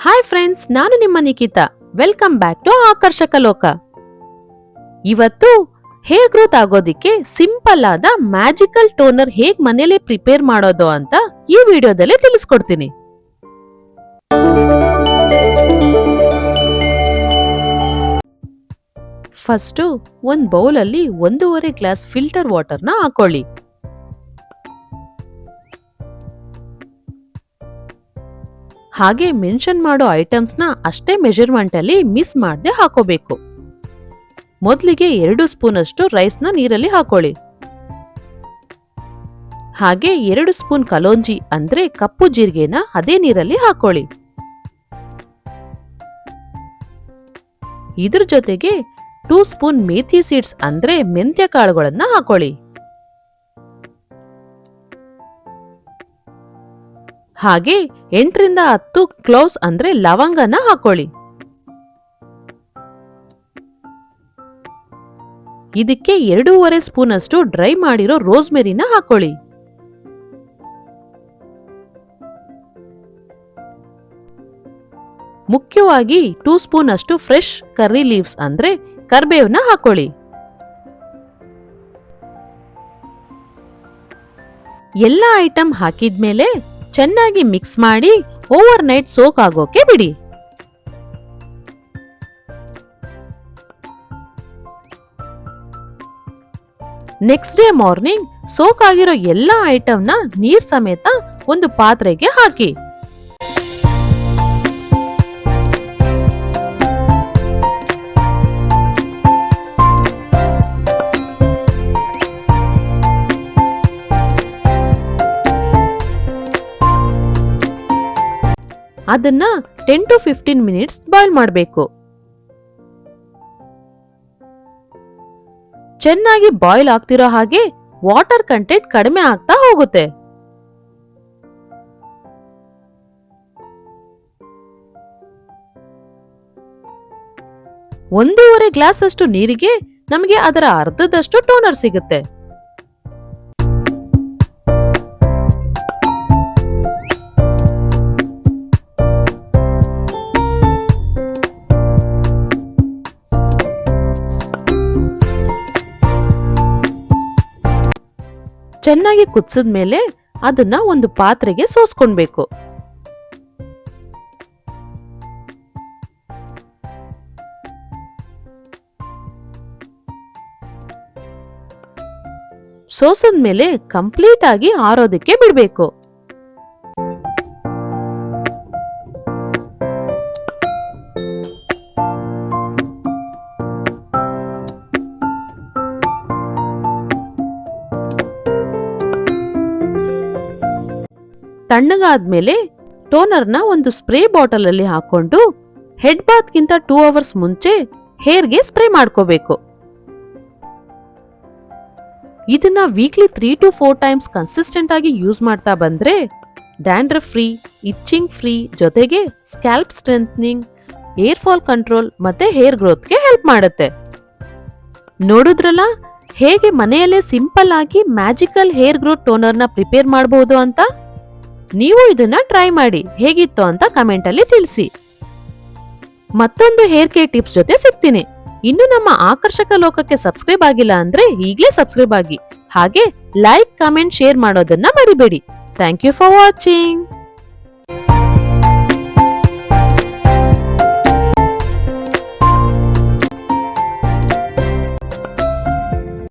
Hi friends, ನಾನು ನಿಮ್ಮ Nikhita. Welcome back to ಆಕರ್ಷಕ ಲೋಕ. ಇವತ್ತು ಹೇರ್ ಗ್ರೋತ್ ಆಗೋದಿಕ್ಕೆ ಸಿಂಪಲ್ ಆದ ಮ್ಯಾಜಿಕಲ್ ಟೋನರ್ ಹೇಗ್ ಮನೇಲಿ ಪ್ರಿಪೇರ್ ಮಾಡೋದು ಅಂತ ಈ ವಿಡಿಯೋದಲ್ಲಿ ತಿಳಿಸ್ಕೊಡ್ತೀನಿ. ಫಸ್ಟು ಒಂದ್ ಬೌಲಲ್ಲಿ 1.5 ಗ್ಲಾಸ್ ಫಿಲ್ಟರ್ ವಾಟರ್ನ ಹಾಕೊಳ್ಳಿ. ಹಾಗೆ ಮೆನ್ಷನ್ ಮಾಡೋ ಐಟಮ್ಸ್ನ ಅಷ್ಟೇ ಮೆಜರ್ಮೆಂಟ್ ಅಲ್ಲಿ ಮಿಸ್ ಮಾಡದೆ ಹಾಕೋಬೇಕು. ಮೊದಲಿಗೆ 2 ಸ್ಪೂನ್ ಅಷ್ಟು ರೈಸ್ನ ನೀರಲ್ಲಿ ಹಾಕೊಳ್ಳಿ. ಹಾಗೆ 2 ಸ್ಪೂನ್ ಕಲೋಂಜಿ ಅಂದ್ರೆ ಕಪ್ಪು ಜೀರಿಗೆನ ಅದೇ ನೀರಲ್ಲಿ ಹಾಕೊಳ್ಳಿ. ಇದ್ರ ಜೊತೆಗೆ 2 ಸ್ಪೂನ್ ಮೇಥಿ ಸೀಡ್ಸ್ ಅಂದ್ರೆ ಮೆಂತ್ಯ ಕಾಳುಗಳನ್ನ ಹಾಕೊಳ್ಳಿ. ಹಾಗೆ 8 ರಿಂದ 10 ಕ್ಲೋವ್ಸ್ ಅಂದ್ರೆ ಲವಂಗನ ಹಾಕೊಳ್ಳಿ. ಇದಕ್ಕೆ 2.5 ಸ್ಪೂನ್ ಅಷ್ಟು ಡ್ರೈ ಮಾಡಿರೋ ರೋಸ್ಮೆರಿನ ಹಾಕೊಳ್ಳಿ. ಮುಖ್ಯವಾಗಿ 2 ಸ್ಪೂನ್ ಅಷ್ಟು ಫ್ರೆಶ್ ಕರ್ರಿ ಲೀವ್ಸ್ ಅಂದ್ರೆ ಕರ್ಬೇವ್ನ ಹಾಕೊಳ್ಳಿ. ಎಲ್ಲ ಐಟಮ್ ಹಾಕಿದ್ಮೇಲೆ ಚೆನ್ನಾಗಿ ಮಿಕ್ಸ್ ಮಾಡಿ ಓವರ್ ನೈಟ್ ಸೋಕ್ ಆಗೋಕೆ ಬಿಡಿ. ನೆಕ್ಸ್ಟ್ ಡೇ ಮಾರ್ನಿಂಗ್ ಸೋಕ್ ಆಗಿರೋ ಎಲ್ಲ ಐಟಮ್ನ ನೀರ್ ಸಮೇತ ಒಂದು ಪಾತ್ರೆಗೆ ಹಾಕಿ. ಅದನ್ನ 10 to 15 ಮಿನಿಟ್ಸ್ ಬಾಯ್ಲ್ ಮಾಡಬೇಕು. ಚೆನ್ನಾಗಿ ಬಾಯ್ಲ್ ಆಗ್ತಿರೋ ಹಾಗೆ ವಾಟರ್ ಕಂಟೆಂಟ್ ಕಡಿಮೆ ಆಗ್ತಾ ಹೋಗುತ್ತೆ. ಒಂದೂವರೆ ಗ್ಲಾಸ್ ಅಷ್ಟು ನೀರಿಗೆ ನಮಗೆ ಅದರ ಅರ್ಧದಷ್ಟು ಟೋನರ್ ಸಿಗುತ್ತೆ. ಚೆನ್ನಾಗಿ ಕುದಿಸಿದ್ಮೇಲೆ ಅದನ್ನ ಒಂದು ಪಾತ್ರೆಗೆ ಸೋಸ್ಕೊಳ್ಬೇಕು. ಸೋಸದ್ಮೇಲೆ ಕಂಪ್ಲೀಟ್ ಆಗಿ ಆರೋದಕ್ಕೆ ಬಿಡ್ಬೇಕು. ತಣ್ಣಗಾದ್ಮೇಲೆ ಟೋನರ್ನ ಒಂದು ಸ್ಪ್ರೇ ಬಾಟಲ್ ಅಲ್ಲಿ ಹಾಕೊಂಡು ಹೆಡ್ ಬಾತ್ ಗಿಂತ 2 ಅವರ್ಸ್ ಮುಂಚೆ ಹೇರ್ಗೆ ಸ್ಪ್ರೇ ಮಾಡ್ಕೋಬೇಕು. ಇದನ್ನ ವೀಕ್ಲಿ 3 to 4 ಟೈಮ್ಸ್ ಕನ್ಸಿಸ್ಟೆಂಟ್ ಆಗಿ ಯೂಸ್ ಮಾಡ್ತಾ ಬಂದ್ರೆ ಡ್ಯಾಂಡ್ರಫ್ ಫ್ರೀ, ಇಚ್ಚಿಂಗ್ ಫ್ರೀ ಜೊತೆಗೆ scalp strengthening, hair fall control ಮತ್ತೆ ಹೇರ್ ಗ್ರೋತ್ಗೆ ಹೆಲ್ಪ್ ಮಾಡುತ್ತೆ. ನೋಡಿದ್ರಲ್ಲ ಹೇಗೆ ಮನೆಯಲ್ಲೇ ಸಿಂಪಲ್ ಆಗಿ ಮ್ಯಾಜಿಕಲ್ ಹೇರ್ ಗ್ರೋತ್ ಟೋನರ್ನ ಪ್ರಿಪೇರ್ ಮಾಡಬಹುದು ಅಂತ. ನೀವು ಇದನ್ನ ಟ್ರೈ ಮಾಡಿ ಹೇಗಿತ್ತು ಅಂತ ಕಮೆಂಟ್ ಅಲ್ಲಿ ತಿಳಿಸಿ. ಮತ್ತೊಂದು ಹೇರ್ ಕೇರ್ ಟಿಪ್ಸ್ ಜೊತೆ ಸಿಗ್ತೀನಿ. ಇನ್ನು ನಮ್ಮ ಆಕರ್ಷಕ ಲೋಕಕ್ಕೆ ಸಬ್ಸ್ಕ್ರೈಬ್ ಆಗಿಲ್ಲ ಅಂದ್ರೆ ಈಗಲೇ ಸಬ್ಸ್ಕ್ರೈಬ್ ಆಗಿ. ಹಾಗೆ ಲೈಕ್, ಕಮೆಂಟ್, ಶೇರ್ ಮಾಡೋದನ್ನ ಮರಿಬೇಡಿ. Thank you for watching.